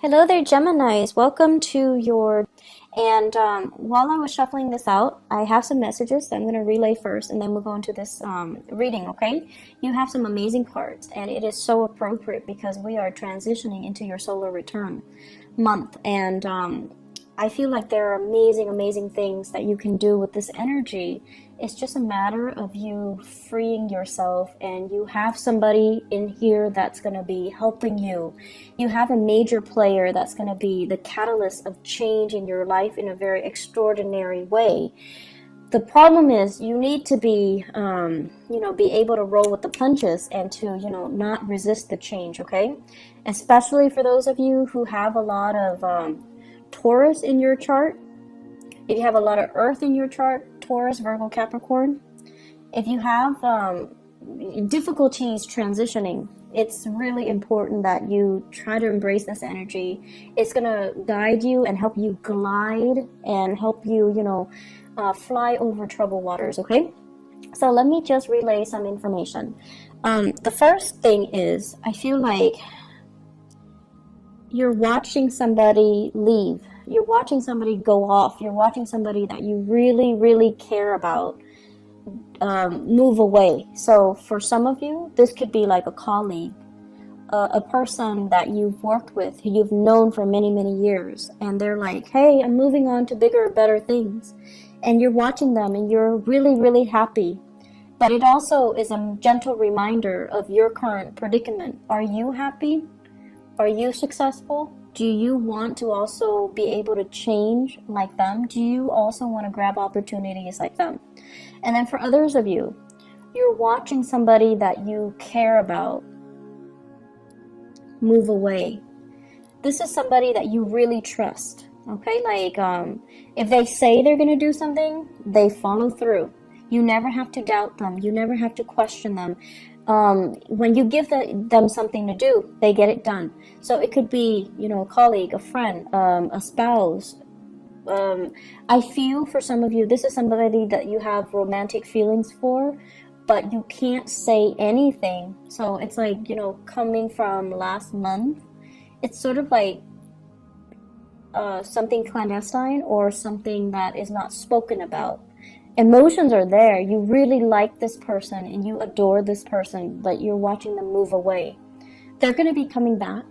Hello there, Geminis. Welcome to your. And while I was shuffling this out, I have some messages that I'm going to relay first, and then we'll go into this reading, okay? You have some amazing cards, and it is so appropriate because we are transitioning into your solar return month. And I feel like there are amazing, amazing things that you can do with this energy. It's just a matter of you freeing yourself, and you have somebody in here that's going to be helping you. You have a major player that's going to be the catalyst of change in your life in a very extraordinary way. The problem is you need to be, be able to roll with the punches and to, not resist the change, okay? Especially for those of you who have a lot of Taurus in your chart. If you have a lot of Earth in your chart, Taurus, Virgo, Capricorn. If you have difficulties transitioning, it's really important that you try to embrace this energy. It's going to guide you and help you glide and help you, fly over troubled waters, okay? So let me just relay some information. The first thing is, I feel like you're watching somebody leave. You're watching somebody go off. You're watching somebody that you really, really care about move away. So for some of you, this could be like a colleague, a person that you've worked with, who you've known for many, many years. And they're like, hey, I'm moving on to bigger, better things. And you're watching them and you're really, really happy. But it also is a gentle reminder of your current predicament. Are you happy? Are you successful? Do you want to also be able to change like them? Do you also want to grab opportunities like them? And then for others of you, you're watching somebody that you care about move away. This is somebody that you really trust, okay? Like, if they say they're going to do something, they follow through. You never have to doubt them. You never have to question them. When you give them something to do, they get it done. So it could be, a colleague, a friend, a spouse. I feel for some of you, this is somebody that you have romantic feelings for, but you can't say anything. So it's like, coming from last month, it's sort of like something clandestine or something that is not spoken about. Emotions are there. You really like this person and you adore this person, but you're watching them move away. They're going to be coming back.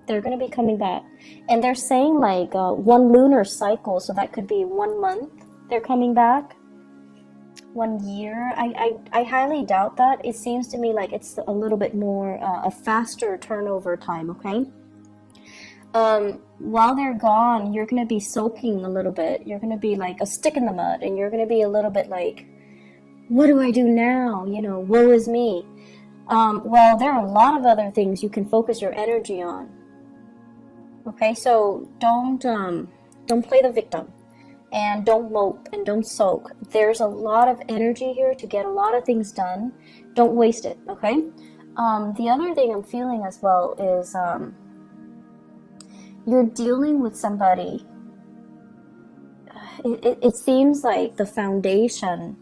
They're going to be coming back. And they're saying like one lunar cycle, so that could be 1 month. They're coming back. 1 year. I highly doubt that. It seems to me like it's a little bit more a faster turnover time, okay? While they're gone, you're going to be soaking a little bit. You're going to be like a stick in the mud, and you're going to be a little bit like, what do I do now? Woe is me. Well, there are a lot of other things you can focus your energy on. Okay, so don't play the victim, and don't mope, and don't soak. There's a lot of energy here to get a lot of things done. Don't waste it, okay? The other thing I'm feeling as well is, you're dealing with somebody. It seems like the foundation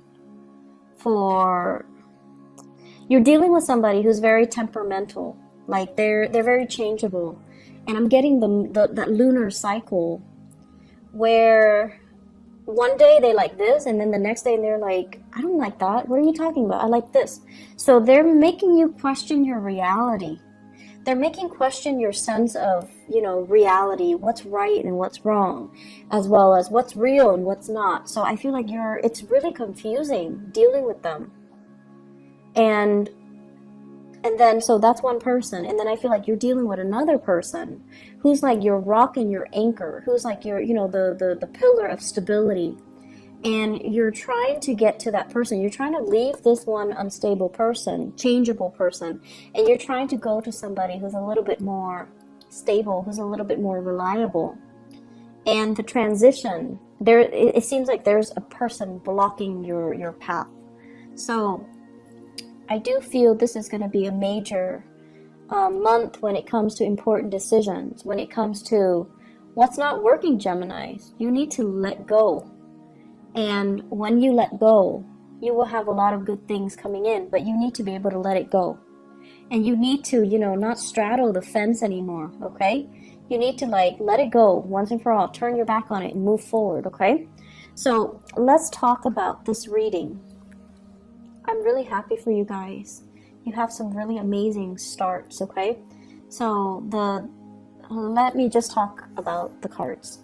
for you're dealing with somebody who's very temperamental. Like they're very changeable, and I'm getting that lunar cycle where one day they like this, and then the next day they're like, I don't like that. What are you talking about? I like this. So they're making you question your reality. They're making question your sense of, reality, what's right and what's wrong, as well as what's real and what's not. So I feel like it's really confusing dealing with them. And then, so that's one person. And then I feel like you're dealing with another person who's like your rock and your anchor, who's like your, the pillar of stability. And you're trying to get to that person. You're trying to leave this one unstable person, changeable person, and you're trying to go to somebody who's a little bit more stable, who's a little bit more reliable. And the transition, it seems like there's a person blocking your path. So I do feel this is going to be a major month when it comes to important decisions, when it comes to what's not working, Geminis. You need to let go. And when you let go, you will have a lot of good things coming in, but you need to be able to let it go. and you need to, not straddle the fence anymore, okay? You need to like let it go once and for all, turn your back on it and move forward, okay? So let's talk about this reading. I'm really happy for you guys. You have some really amazing starts, okay? So let me just talk about the cards.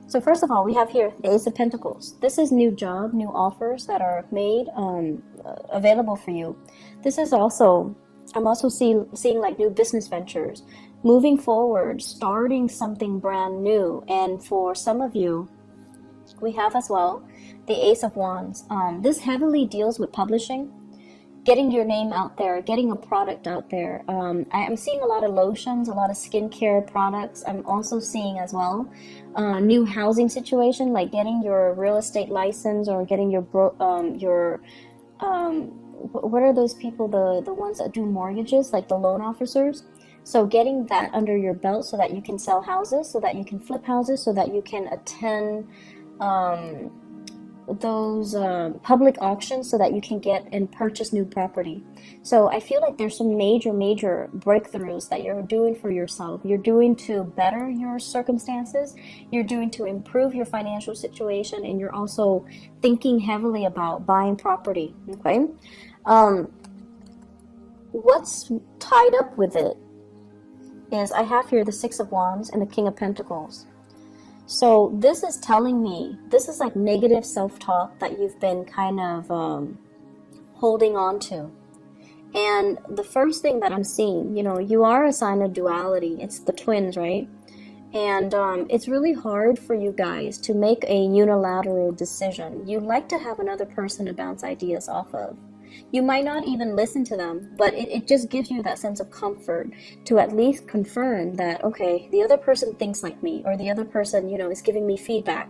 So first of all, we have here the Ace of Pentacles. This is new job, new offers that are made available for you. This is also, I'm also seeing like new business ventures, moving forward, starting something brand new. And for some of you, we have as well the Ace of Wands. This heavily deals with publishing, getting your name out there, getting a product out there. I'm seeing a lot of lotions, a lot of skincare products. I'm also seeing as well new housing situation, like getting your real estate license or getting what are those people, the ones that do mortgages, like the loan officers. So getting that under your belt so that you can sell houses, so that you can flip houses, so that you can attend those public auctions so that you can get and purchase new property. So I feel like there's some major breakthroughs that you're doing for yourself. You're doing to better your circumstances, you're doing to improve your financial situation, and you're also thinking heavily about buying property, okay? What's tied up with it is I have here the Six of Wands and the King of Pentacles. So this is telling me, this is like negative self-talk that you've been kind of holding on to. And the first thing that I'm seeing, you are a sign of duality. It's the twins, right? And it's really hard for you guys to make a unilateral decision. You like to have another person to bounce ideas off of. You might not even listen to them, but it just gives you that sense of comfort to at least confirm that, okay, the other person thinks like me, or the other person, is giving me feedback.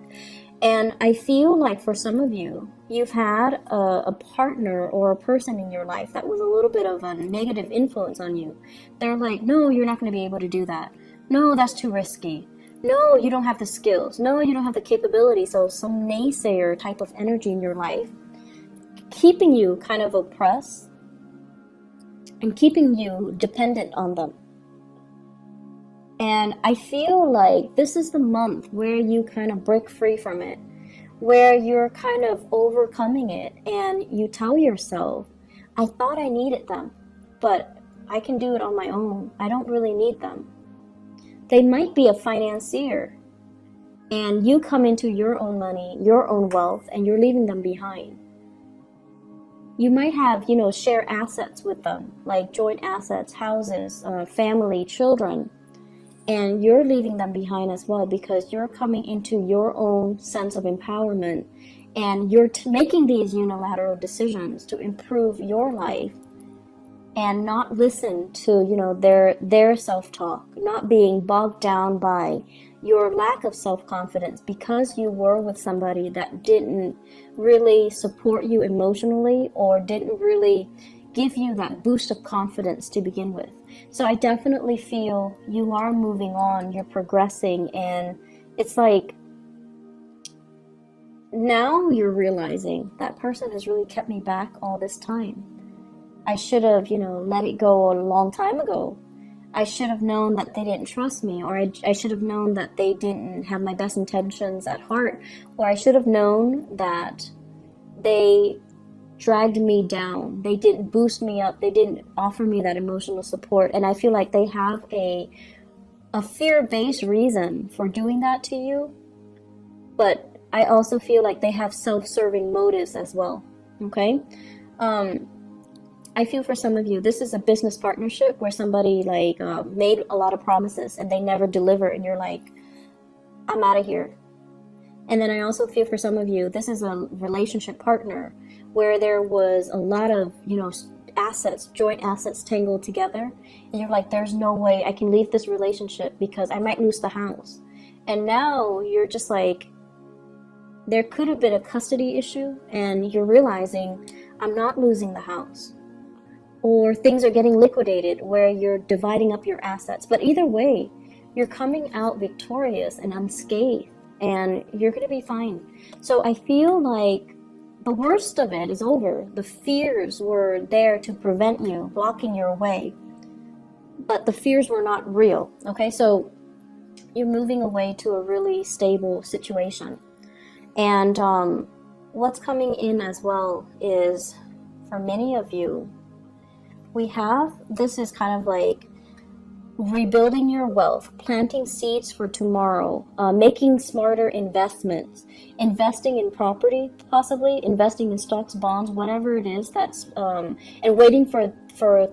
And I feel like for some of you, you've had a partner or a person in your life that was a little bit of a negative influence on you. They're like, no, you're not going to be able to do that. No, that's too risky. No, you don't have the skills. No, you don't have the capability. So some naysayer type of energy in your life, keeping you kind of oppressed and keeping you dependent on them. And I feel like this is the month where you kind of break free from it, where you're kind of overcoming it, and you tell yourself, I thought I needed them, but I can do it on my own. I don't really need them. They might be a financier, and you come into your own money, your own wealth, and you're leaving them behind. You might have, share assets with them, like joint assets, houses, family, children, and you're leaving them behind as well because you're coming into your own sense of empowerment, and you're making these unilateral decisions to improve your life and not listen to, their self-talk, not being bogged down by your lack of self-confidence because you were with somebody that didn't really support you emotionally or didn't really give you that boost of confidence to begin with. So I definitely feel you are moving on, you're progressing, and it's like now you're realizing that person has really kept me back all this time. I should have, let it go a long time ago. I should have known that they didn't trust me, or I should have known that they didn't have my best intentions at heart, or I should have known that they dragged me down. They didn't boost me up. They didn't offer me that emotional support. And I feel like they have a fear-based reason for doing that to you, but I also feel like they have self-serving motives as well, okay? I feel for some of you, this is a business partnership where somebody made a lot of promises and they never deliver, and you're like, I'm out of here. And then I also feel for some of you, this is a relationship partner where there was a lot of, assets, joint assets tangled together, and you're like, there's no way I can leave this relationship because I might lose the house. And now you're just like, there could have been a custody issue, and you're realizing I'm not losing the house. Or things are getting liquidated where you're dividing up your assets. But either way, you're coming out victorious and unscathed, and you're going to be fine. So I feel like the worst of it is over. The fears were there to prevent you, blocking your way, but the fears were not real. Okay, so you're moving away to a really stable situation. And what's coming in as well is, for many of you, this is kind of like rebuilding your wealth, planting seeds for tomorrow, making smarter investments, investing in property, possibly investing in stocks, bonds, whatever it is and waiting for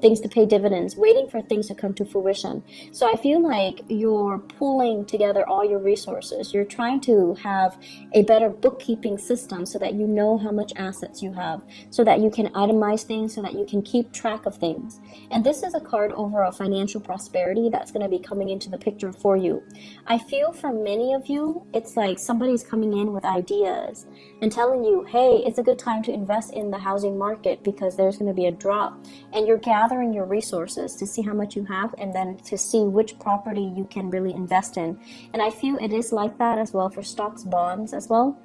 things to pay dividends, waiting for things to come to fruition. So I feel like you're pulling together all your resources. You're trying to have a better bookkeeping system so that you know how much assets you have, so that you can itemize things, so that you can keep track of things. And this is a card over a financial prosperity that's going to be coming into the picture for you. I feel for many of you, it's like somebody's coming in with ideas and telling you, hey, it's a good time to invest in the housing market because there's going to be a drop. And you're gathering your resources to see how much you have and then to see which property you can really invest in. And I feel it is like that as well for stocks, bonds as well,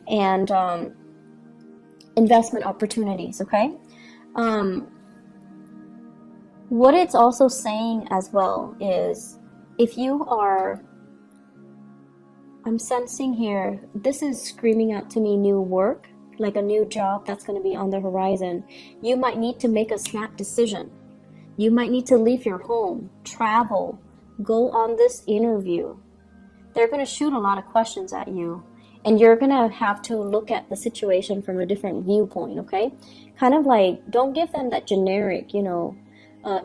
and investment opportunities, okay? What it's also saying as well is, if you are, I'm sensing here, this is screaming out to me new work, like a new job that's going to be on the horizon. You might need to make a snap decision. You might need to leave your home, travel, go on this interview. They're going to shoot a lot of questions at you, and you're going to have to look at the situation from a different viewpoint, okay? Kind of like, don't give them that generic,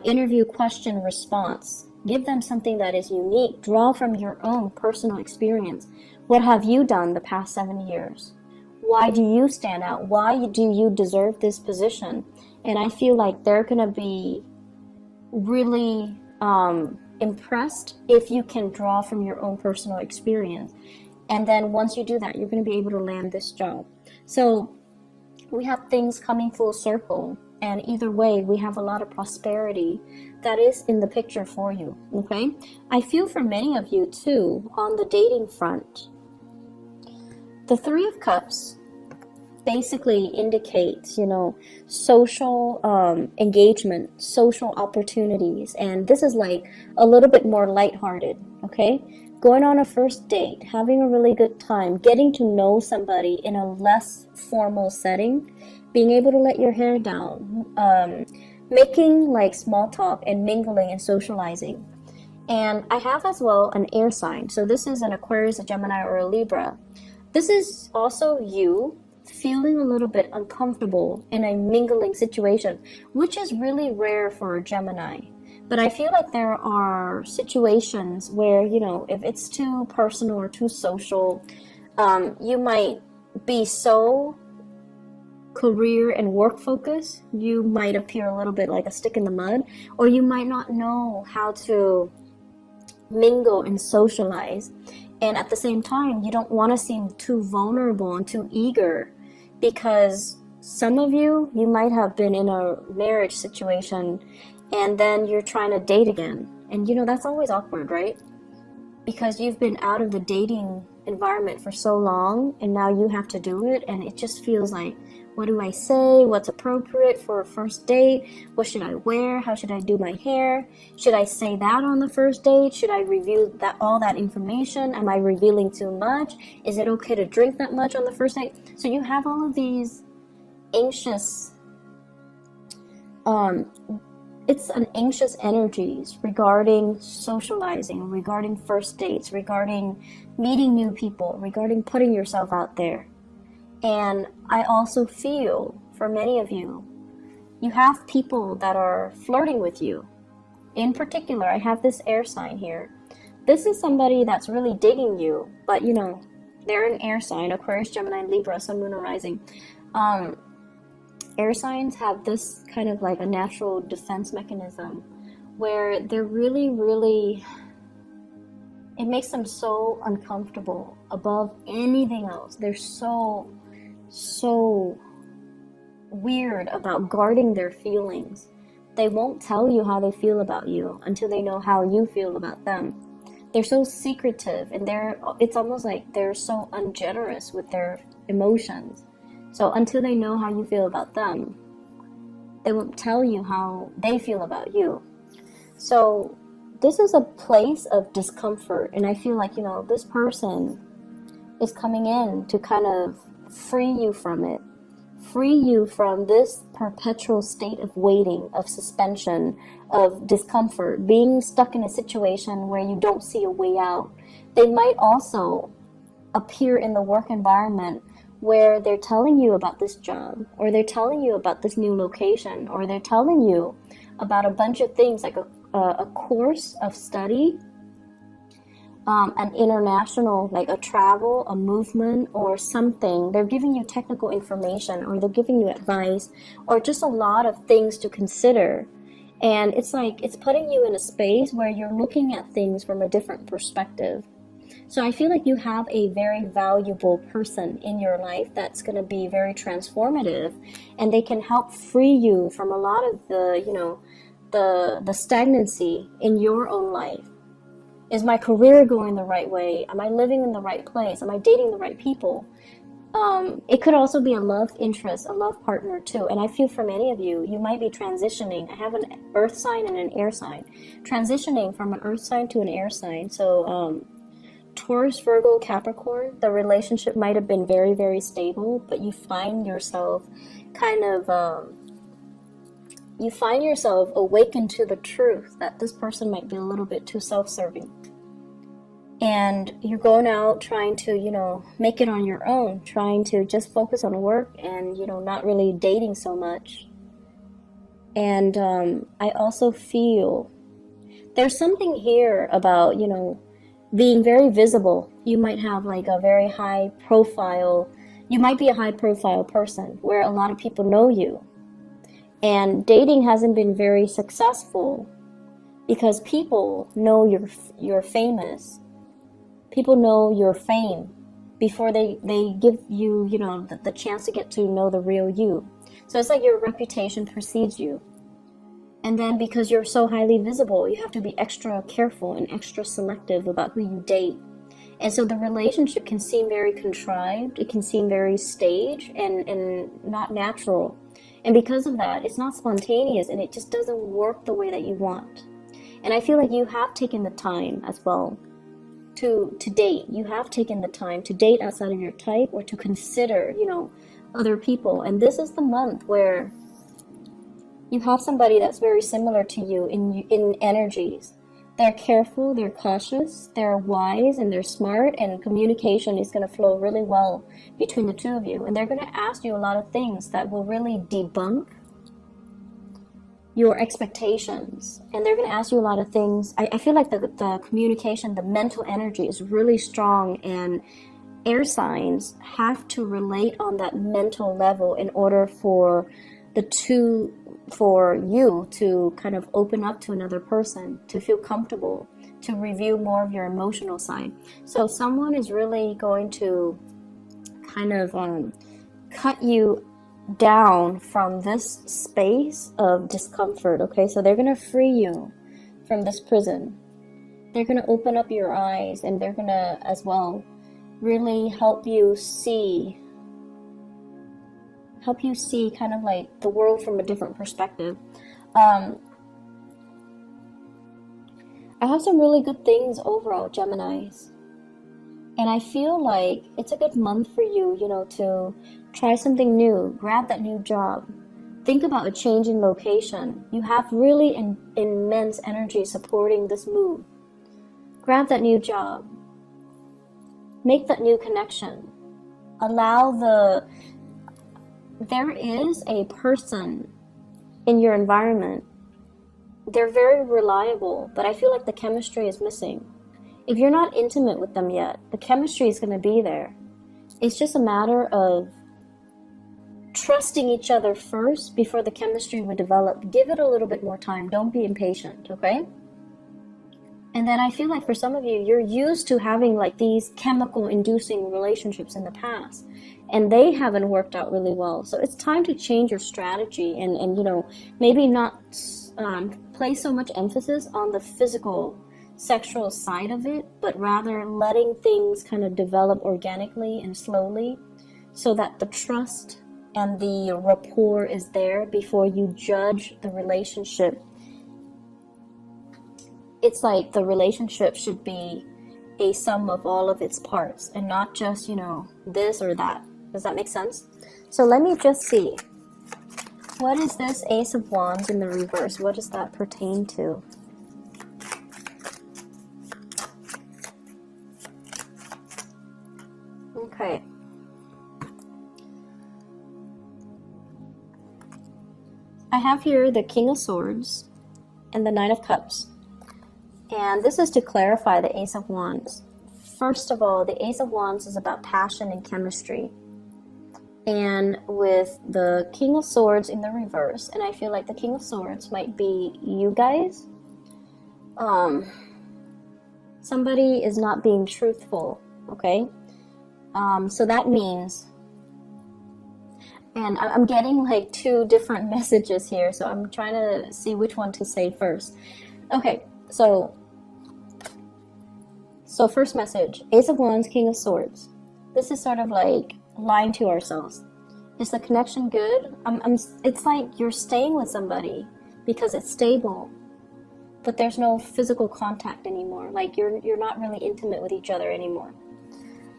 interview question response. Give them something that is unique. Draw from your own personal experience. What have you done the past 7 years? Why do you stand out? Why do you deserve this position? And I feel like they're going to be really impressed if you can draw from your own personal experience. And then once you do that, you're going to be able to land this job. So we have things coming full circle. And either way, we have a lot of prosperity that is in the picture for you, okay? I feel for many of you, too, on the dating front, the Three of Cups basically indicates, social engagement, social opportunities. And this is like a little bit more lighthearted, okay? Going on a first date, having a really good time, getting to know somebody in a less formal setting, being able to let your hair down, making like small talk and mingling and socializing. And I have as well an air sign. So this is an Aquarius, a Gemini, or a Libra. This is also you feeling a little bit uncomfortable in a mingling situation, which is really rare for a Gemini. But I feel like there are situations where, if it's too personal or too social, you might be so career and work focused, you might appear a little bit like a stick in the mud, or you might not know how to mingle and socialize. And at the same time, you don't want to seem too vulnerable and too eager, because some of you might have been in a marriage situation and then you're trying to date again. And that's always awkward, right? Because you've been out of the dating environment for so long and now you have to do it, and it just feels like, what do I say? What's appropriate for a first date? What should I wear? How should I do my hair? Should I say that on the first date? Should I reveal all that information? Am I revealing too much? Is it okay to drink that much on the first date? So you have all of these anxious, it's an anxious energies regarding socializing, regarding first dates, regarding meeting new people, regarding putting yourself out there. And I also feel, for many of you, you have people that are flirting with you. In particular, I have this air sign here. This is somebody that's really digging you, but they're an air sign, Aquarius, Gemini, Libra, Sun, Moon, or Rising. Air signs have this kind of like a natural defense mechanism where they're really, really, it makes them so uncomfortable above anything else. They're so weird about guarding their feelings. They won't tell you how they feel about you until they know how you feel about them. They're so secretive, and it's almost like they're so ungenerous with their emotions. So until they know how you feel about them, they won't tell you how they feel about you. So this is a place of discomfort, and I feel like, this person is coming in to kind of free you from it, free you from this perpetual state of waiting, of suspension, of discomfort, being stuck in a situation where you don't see a way out. They might also appear in the work environment where they're telling you about this job, or they're telling you about this new location, or they're telling you about a bunch of things like a course of study, an international, like a travel, a movement, or something. They're giving you technical information, or they're giving you advice, or just a lot of things to consider. And it's like it's putting you in a space where you're looking at things from a different perspective. So I feel like you have a very valuable person in your life that's going to be very transformative, and they can help free you from a lot of the stagnancy in your own life. Is my career going the right way? Am I living in the right place? Am I dating the right people? It could also be a love interest, a love partner too. And I feel for many of you, you might be transitioning. I have an earth sign and an air sign. Transitioning from an earth sign to an air sign. So Taurus, Virgo, Capricorn, the relationship might have been very, very stable, but you find yourself kind of, you find yourself awakened to the truth that this person might be a little bit too self-serving. And you're going out trying to, make it on your own, trying to just focus on work and, not really dating so much. And I also feel there's something here about, being very visible. You might have like a very high profile, you might be a high profile person where a lot of people know you. And dating hasn't been very successful because people know you're famous. People know your fame before they give you, the chance to get to know the real you. So it's like your reputation precedes you. And then because you're so highly visible, you have to be extra careful and extra selective about who you date. And so the relationship can seem very contrived. It can seem very staged and not natural. And because of that, it's not spontaneous, and it just doesn't work the way that you want. And I feel like you have taken the time as well to date. You have taken the time to date outside of your type, or to consider, other people. And this is the month where you have somebody that's very similar to you in energies. They're careful, they're cautious, they're wise, and they're smart, and communication is going to flow really well between the two of you. And they're going to ask you a lot of things that will really debunk your expectations. And they're going to ask you a lot of things. I feel like the communication, the mental energy is really strong, and air signs have to relate on that mental level in order for you to kind of open up to another person, to feel comfortable, to review more of your emotional side. So someone is really going to kind of cut you down from this space of discomfort, okay? So they're going to free you from this prison. They're going to open up your eyes, and they're going to as well really help you see kind of like the world from a different perspective. I have some really good things overall, Geminis. And I feel like it's a good month for you, to try something new, grab that new job, think about a change in location. You have really immense energy supporting this move. Grab that new job, make that new connection, there is a person in your environment. They're very reliable, but I feel like the chemistry is missing. If you're not intimate with them yet, the chemistry is going to be there. It's just a matter of trusting each other first before the chemistry would develop. Give it a little bit more time. Don't be impatient, okay? And then I feel like for some of you, you're used to having like these chemical inducing relationships in the past, and they haven't worked out really well. So it's time to change your strategy and maybe not place so much emphasis on the physical sexual side of it, but rather letting things kind of develop organically and slowly, so that the trust and the rapport is there before you judge the relationship. It's like the relationship should be a sum of all of its parts and not just, you know, this or that. Does that make sense? So let me just see. What is this Ace of Wands in the reverse? What does that pertain to? Okay. I have here the King of Swords and the Knight of Cups. And this is to clarify the Ace of Wands. First of all, the Ace of Wands is about passion and chemistry. And with the King of Swords in the reverse, and I feel like the King of Swords might be you guys. Somebody is not being truthful, okay? So that means, and I'm getting like two different messages here, so I'm trying to see which one to say first. Okay, so first message, Ace of Wands, King of Swords. This is sort of like lying to ourselves. Is the connection good? It's like you're staying with somebody because it's stable, but there's no physical contact anymore. Like you're not really intimate with each other anymore.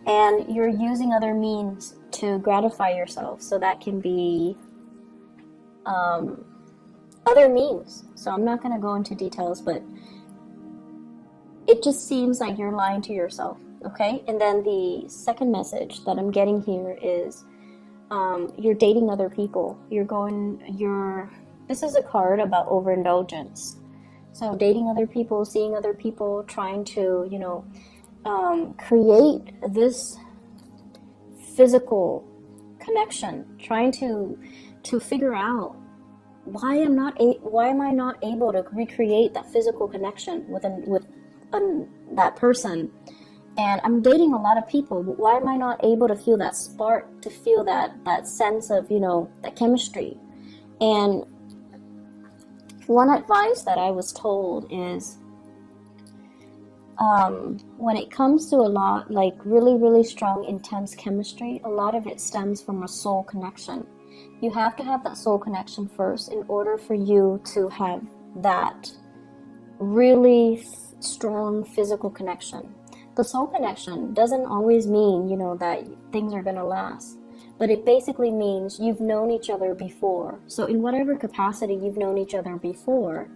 And you're using other means to gratify yourself. So that can be other means. So I'm not going to go into details, but it just seems like you're lying to yourself, okay? And then the second message that I'm getting here is you're dating other people. This is a card about overindulgence. So dating other people, seeing other people, trying to, you know, create this physical connection, trying to figure out why am I not able to recreate that physical connection with that person. And I'm dating a lot of people, but why am I not able to feel that spark, to feel that sense of, you know, that chemistry? And one advice that I was told is when it comes to a lot, like really, really strong, intense chemistry, a lot of it stems from a soul connection. You have to have that soul connection first in order for you to have that really strong physical connection. The soul connection doesn't always mean, you know, that things are going to last, but it basically means you've known each other before. So in whatever capacity you've known each other before,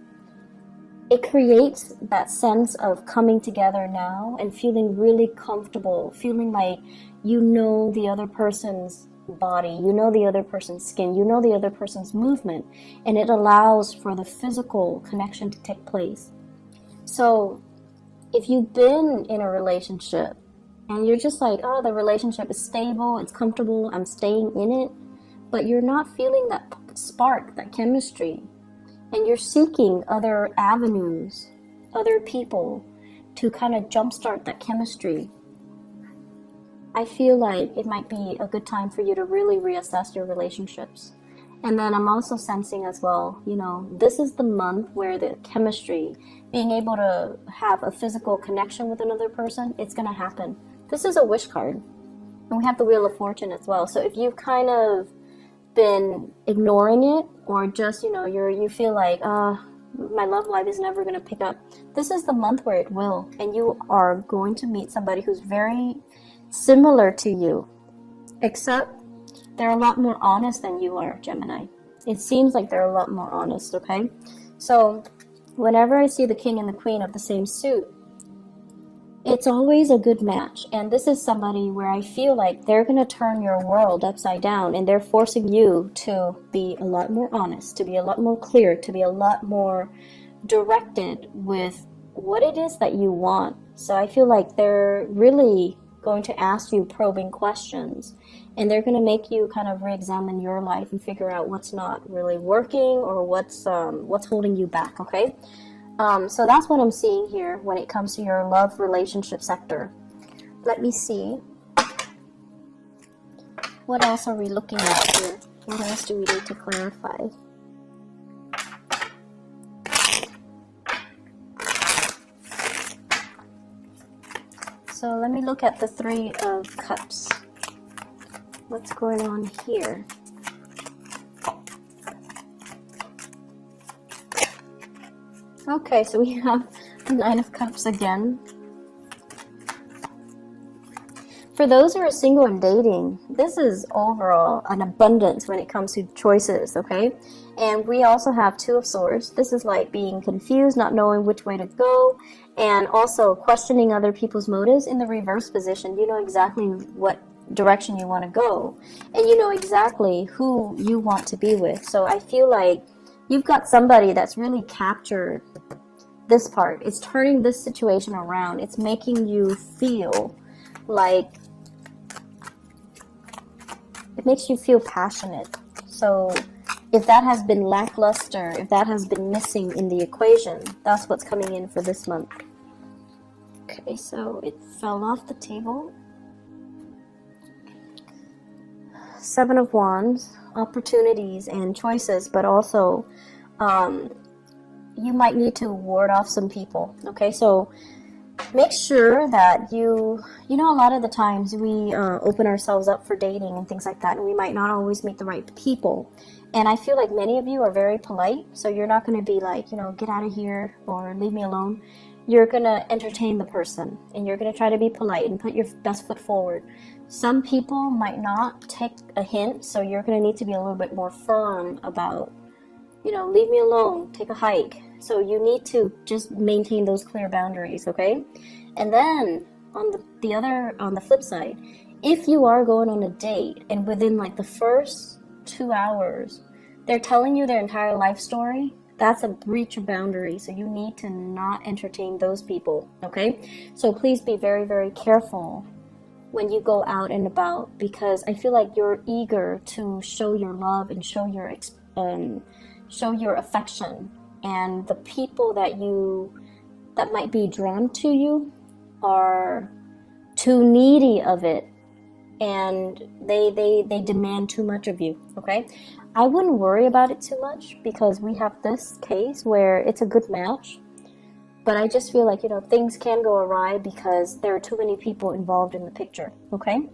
it creates that sense of coming together now and feeling really comfortable, feeling like you know the other person's body, you know the other person's skin, you know the other person's movement, and it allows for the physical connection to take place. So if you've been in a relationship and you're just like, oh, the relationship is stable, it's comfortable, I'm staying in it, but you're not feeling that spark, that chemistry, and you're seeking other avenues, other people to kind of jumpstart that chemistry, I feel like it might be a good time for you to really reassess your relationships. And then I'm also sensing as well, you know, this is the month where the chemistry, being able to have a physical connection with another person, it's going to happen. This is a wish card. And we have the Wheel of Fortune as well. So if you've kind of been ignoring it, or just, you know, you feel like, my love life is never going to pick up, this is the month where it will. And you are going to meet somebody who's very similar to you, except they're a lot more honest than you are, Gemini. It seems like they're a lot more honest, okay? So whenever I see the King and the Queen of the same suit, it's always a good match. And this is somebody where I feel like they're going to turn your world upside down, and they're forcing you to be a lot more honest, to be a lot more clear, to be a lot more directed with what it is that you want. So I feel like they're really going to ask you probing questions, and they're going to make you kind of re-examine your life and figure out what's not really working, or what's holding you back, okay? So that's what I'm seeing here when it comes to your love relationship sector. Let me see. What else are we looking at here? What else do we need to clarify? So let me look at the Three of Cups. What's going on here? Okay, so we have the Nine of Cups again. For those who are single and dating, this is overall an abundance when it comes to choices, okay? And we also have Two of Swords. This is like being confused, not knowing which way to go, and also questioning other people's motives. In the reverse position, you know exactly what direction you want to go, and you know exactly who you want to be with. So I feel like you've got somebody that's really captured this part. It's turning this situation around. It's making you feel like it makes you feel passionate. So if that has been lackluster, if that has been missing in the equation, that's what's coming in for this month. Okay, so it fell off the table. Seven of Wands, opportunities and choices, but also you might need to ward off some people. Okay, so make sure that you know, a lot of the times we open ourselves up for dating and things like that, and we might not always meet the right people. And I feel like many of you are very polite, so you're not going to be like, you know, get out of here or leave me alone. You're going to entertain the person, and you're going to try to be polite and put your best foot forward. Some people might not take a hint, so you're going to need to be a little bit more firm about, you know, leave me alone, take a hike. So you need to just maintain those clear boundaries, okay? And then on the flip side, if you are going on a date and within like the first 2 hours, they're telling you their entire life story, that's a breach of boundary. So you need to not entertain those people, okay? So please be very, very careful when you go out and about, because I feel like you're eager to show your love and show your affection, and the people that might be drawn to you are too needy of it, and they demand too much of you, okay? I wouldn't worry about it too much, because we have this case where it's a good match, but I just feel like, you know, things can go awry because there are too many people involved in the picture, okay?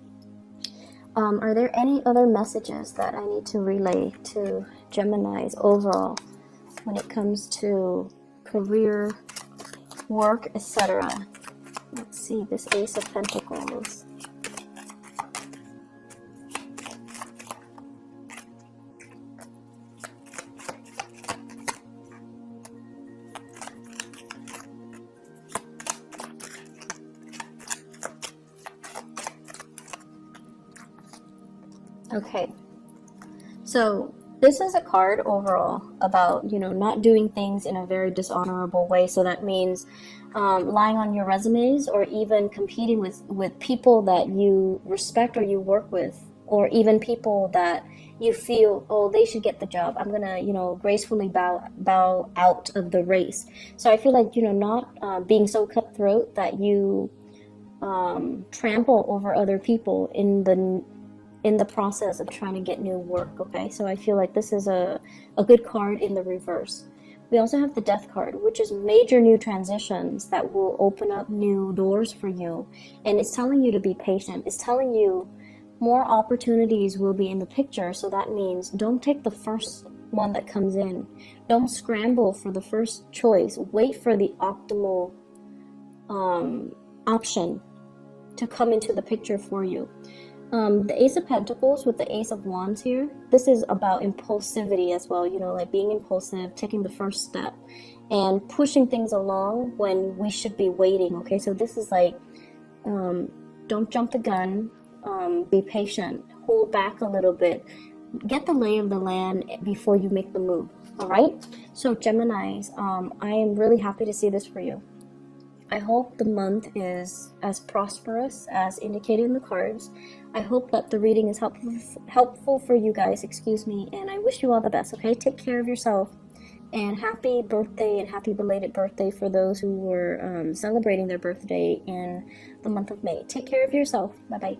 Are there any other messages that I need to relay to Geminis overall when it comes to career, work, etc.? Let's see, this Ace of Pentacles. Okay, so this is a card overall about, you know, not doing things in a very dishonorable way. So that means lying on your resumes, or even competing with people that you respect or you work with, or even people that you feel, oh, they should get the job. I'm gonna, you know, gracefully bow out of the race. So I feel like, you know, not being so cutthroat that you trample over other people in the process of trying to get new work, okay? So I feel like this is a good card in the reverse. We also have the Death card, which is major new transitions that will open up new doors for you. And it's telling you to be patient. It's telling you more opportunities will be in the picture. So that means don't take the first one that comes in. Don't scramble for the first choice. Wait for the optimal option to come into the picture for you. The Ace of Pentacles with the Ace of Wands here, this is about impulsivity as well, you know, like being impulsive, taking the first step, and pushing things along when we should be waiting, okay? So this is like, don't jump the gun, be patient, hold back a little bit, get the lay of the land before you make the move, all right? So Geminis, I am really happy to see this for you. I hope the month is as prosperous as indicated in the cards. I hope that the reading is helpful for you guys, and I wish you all the best, okay? Take care of yourself, and happy birthday and happy belated birthday for those who were celebrating their birthday in the month of May. Take care of yourself. Bye-bye.